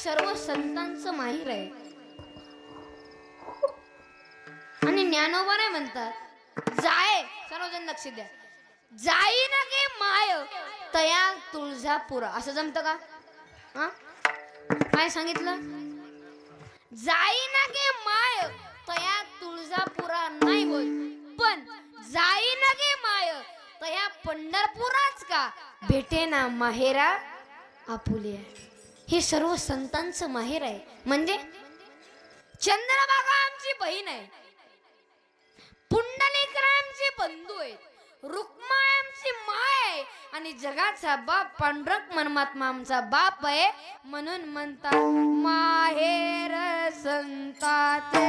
सर्व संतांचं माहीर आहे. आणि ज्ञानोबा नाही म्हणतात जाय, सर्वजण लक्ष द्या, जाई ना गे माय तया तुळजापुरा. असं जमतं का? हा काय सांगितलं? जाई ना गे माय तया तुळजापुरा नाही होय, पण जाई ना गे माय तया पंढरपुराच का भेटे ना माहेरा आपुले. हे सर्व संतांचं माहेर आहे. म्हणजे चंद्रभागा आमची बहीण आहे, पुंडलिकराय आमचे बंधू आहेत, रुक्माई आमची माय आहे आणि जगाचा बाप पांडुरंग परमात्मा आमचा बाप आहे. म्हणून म्हणतात माहेर संताचे,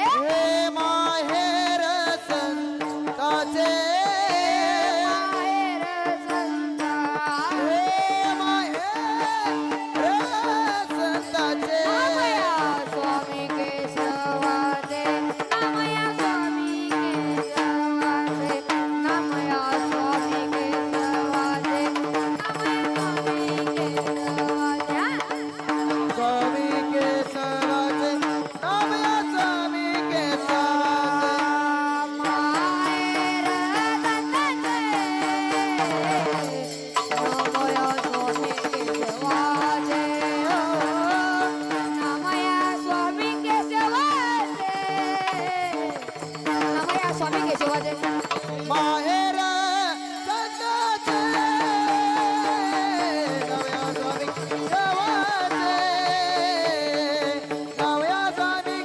हे माहेर संताचे, माहेर संता, हे माहेर संताचे. नामया स्वामी केशवाचे, नामया स्वामी केशवाचे, नामया स्वामी केशवाचे, स्वामी केशवाचे, नामया स्वामी केशवाचे. माहेर संताचे, नामया स्वामी केशवाचे, नामया स्वामी केशवाचे, नामया स्वामी केशवाचे. माहेर संताचे, नामया स्वामी केशवाचे, नामया स्वामी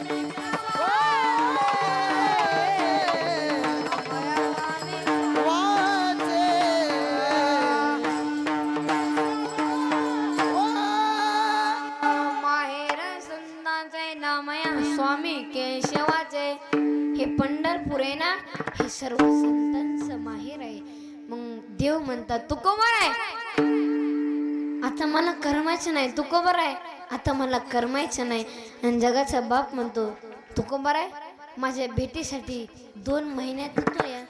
माहेर संतांचे, नामया स्वामी केशवाचे. हे पंढरपूर आहे ना, हे सर्व संतांचं माहेर आहे. मग देव म्हणतात तू कोबर आहे, आता मला करमायचं नाही. तू कोबर आहे, आता मला करमायचं नाही. आणि जगाचा बाप म्हणतो तू कोबर आहे, माझ्या भेटीसाठी 2 महिन्यात तू या.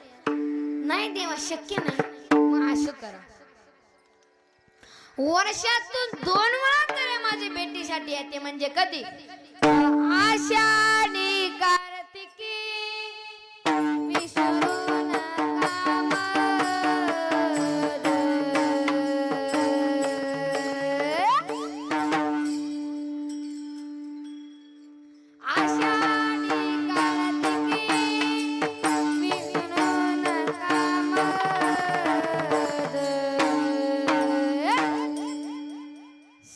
नाही देवा शक्य नाही. मग असं करा, वर्षातून 2 वेळा तरी माझी भेटीसाठी येते. म्हणजे कधी? आषाढी कार्तिकी विसरू नका मद. आषाढी कार्तिकी विसरू नका मद.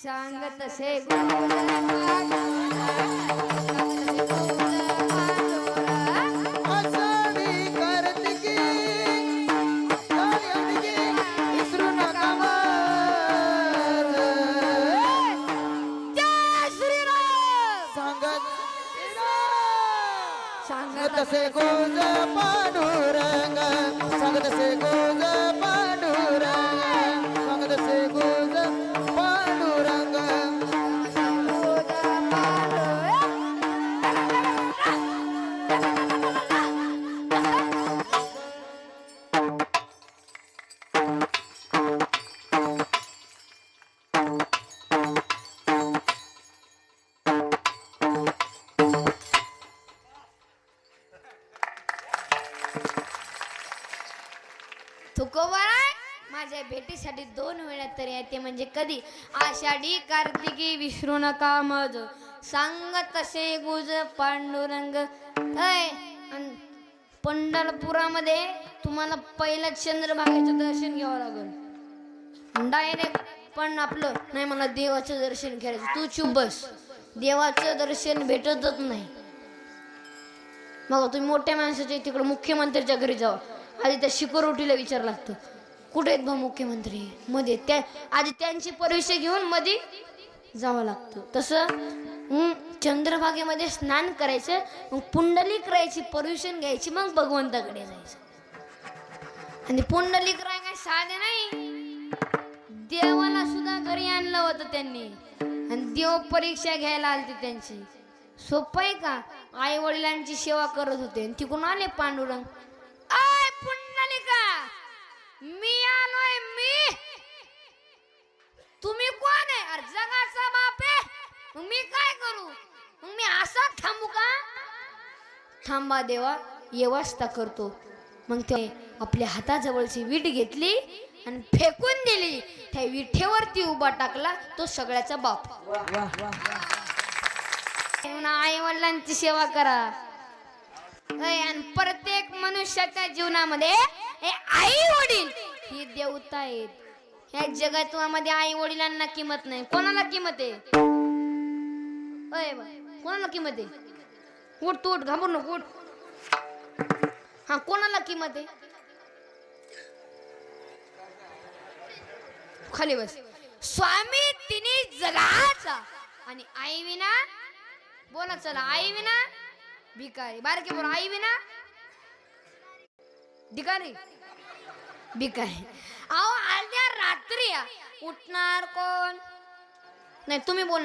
सांगत से आषाढी कार्तिकी विसरू नका मद. जय श्रीराम. सांगत सांगत तसे गोज पांडुरंग, सांगत तसे गोज पांडुरंग, सांगत तसे गोज पांडुरंग. तुकोबर आहे, माझ्या भेटीसाठी 2 वेळा तरी येते. म्हणजे कधी? आषाढी कार्तिकी विसरू नका मज, सांगत असे गुज पांडुरंग. पंढरपुरामध्ये तुम्हाला पहिलं चंद्रभागेचं दर्शन घ्यावं लागेल डायरेक्ट. पण आपलं नाही, मला देवाचं दर्शन करायचं. तू चुप बस, देवाचं दर्शन भेटतच नाही. मग तुम्ही मोठ्या माणसाच्या तिकडे मुख्यमंत्र्याच्या घरी जावा, आधी त्या सिक्युरिटीला विचारावं लागतं कुठे आहेत बा मुख्यमंत्री. मध्ये त्या आधी त्यांची परमिशन घेऊन मध्ये जावं लागतं. तसं चंद्रभागेमध्ये स्नान करायचं, मग पुंडलिक राहायची परमिशन घ्यायची, मग भगवंताकडे जायचं. आणि पुंडलिक राय काय साधे नाही, देवाला सुद्धा घरी आणलं होतं त्यांनी. आणि देव परीक्षा घ्यायला आलते त्यांची. सोपं आहे का? आई वडिलांची सेवा करत होते आणि तिकडून आले पांडुरंग. आय पुंडलिका, मी आलोय. मी तुम्ही कोण आहे? अरे जगाचा बाप आहे. मी काय करू? मग मी असा थांबू का? थांबा देवा, व्यवस्था करतो. मग ते आपल्या हाताजवळची वीट घेतली आणि फेकून दिली. त्या विठेवरती उभा टाकला तो सगळ्याचा बाप. आई वडिलांची सेवा करा. आणि प्रत्येक मनुष्याच्या जीवनामध्ये आई वडील ही देवता आहेत. ह्या जगामध्ये आई वडिलांना किंमत नाही. कोणाला किंमत आहे? कोणाला किंमत आहे? उठ तू, उठ, घाबरू नको, उठ. हा, कोणाला किंमत आहे? खाली बस. स्वामी तिने जगाचा आणि आई विना, बोला चला, आई विना भिकारी. बारके बोल, आई विना भिकारी, भिकारी. अहो अर्ध्या रात्री उठणार कोण? नाही तुम्ही बोल ना.